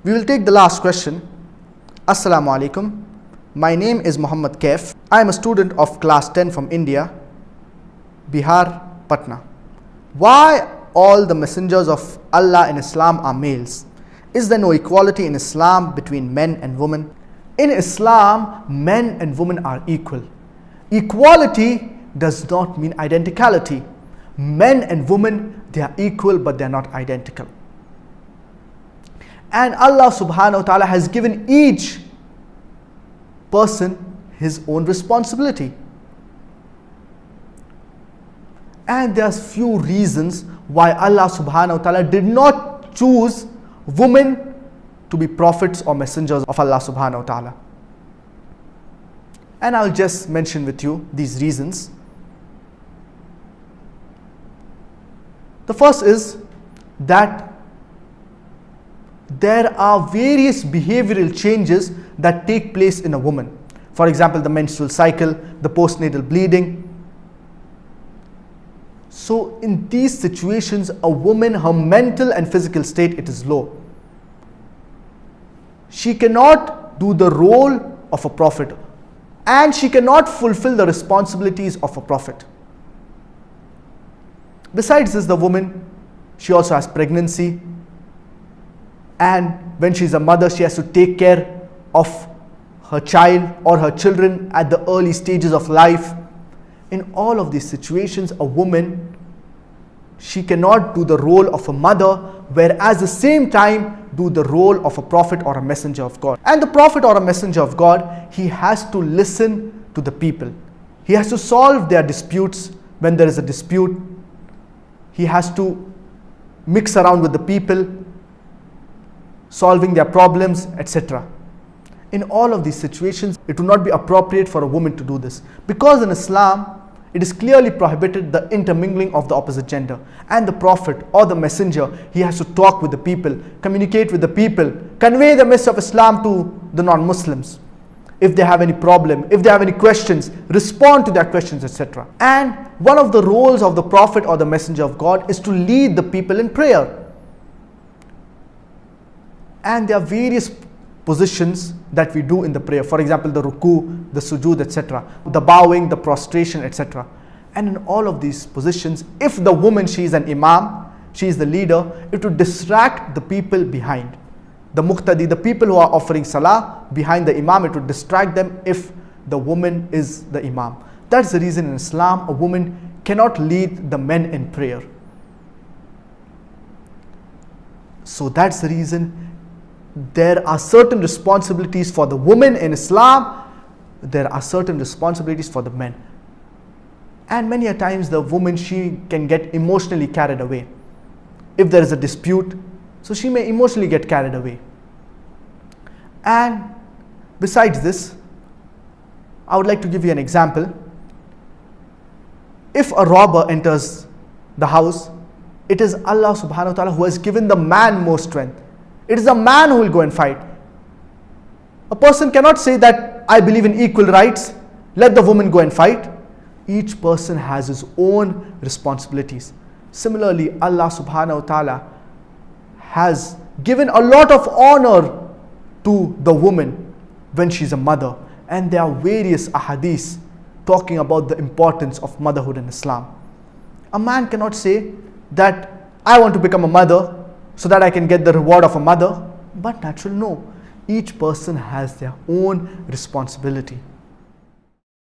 We will take the last question. Assalamu alaikum. My name is Muhammad Kaif. I am a student of class 10 from India, Bihar, Patna. Why all the messengers of Allah in Islam are males? Is there no equality in Islam between men and women? In Islam, men and women are equal. Equality does not mean identicality. Men and women, they are equal, but they are not identical. And Allah subhanahu wa ta'ala has given each person his own responsibility. And there's few reasons why Allah subhanahu wa ta'ala did not choose women to be prophets or messengers of Allah subhanahu wa ta'ala. And I'll just mention with you these reasons. The first is that there are various behavioral changes that take place in a woman. For example, the menstrual cycle, the postnatal bleeding. So in these situations, a woman, her mental and physical state, it is low. She cannot do the role of a prophet, and she cannot fulfill the responsibilities of a prophet. Besides this, the woman, she also has pregnancy, and when she is a mother, she has to take care of her child or her children at the early stages of life. In all of these situations, a woman, she cannot do the role of a mother, whereas at the same time do the role of a prophet or a messenger of God. And the prophet or a messenger of God, he has to listen to the people. He has to solve their disputes when there is a dispute. He has to mix around with the people, solving their problems, etc. In all of these situations, it would not be appropriate for a woman to do this, because in Islam, it is clearly prohibited the intermingling of the opposite gender. And the prophet or the messenger, he has to talk with the people, communicate with the people, convey the message of Islam to the non-Muslims. If they have any problem, if they have any questions, respond to their questions, etc. And one of the roles of the prophet or the messenger of God is to lead the people in prayer. And there are various positions that we do in the prayer. For example, the ruku, the sujood, etc. The bowing, the prostration, etc. And in all of these positions, if the woman, she is an imam, she is the leader, it would distract the people behind. The muqtadi, the people who are offering salah behind the imam, it would distract them if the woman is the imam. That's the reason in Islam, a woman cannot lead the men in prayer. So that's the reason there are certain responsibilities for the women in Islam, there are certain responsibilities for the men. And many a times the woman, she can get emotionally carried away. If there is a dispute, so she may emotionally get carried away. And besides this, I would like to give you an example. If a robber enters the house, it is Allah subhanahu wa ta'ala who has given the man more strength. It is a man who will go and fight. A person cannot say that I believe in equal rights, let the woman go and fight. Each person has his own responsibilities. Similarly, Allah subhanahu wa ta'ala has given a lot of honor to the woman when she's a mother. And there are various ahadiths talking about the importance of motherhood in Islam. A man cannot say that I want to become a mother so that I can get the reward of a mother. But naturally, no. Each person has their own responsibility.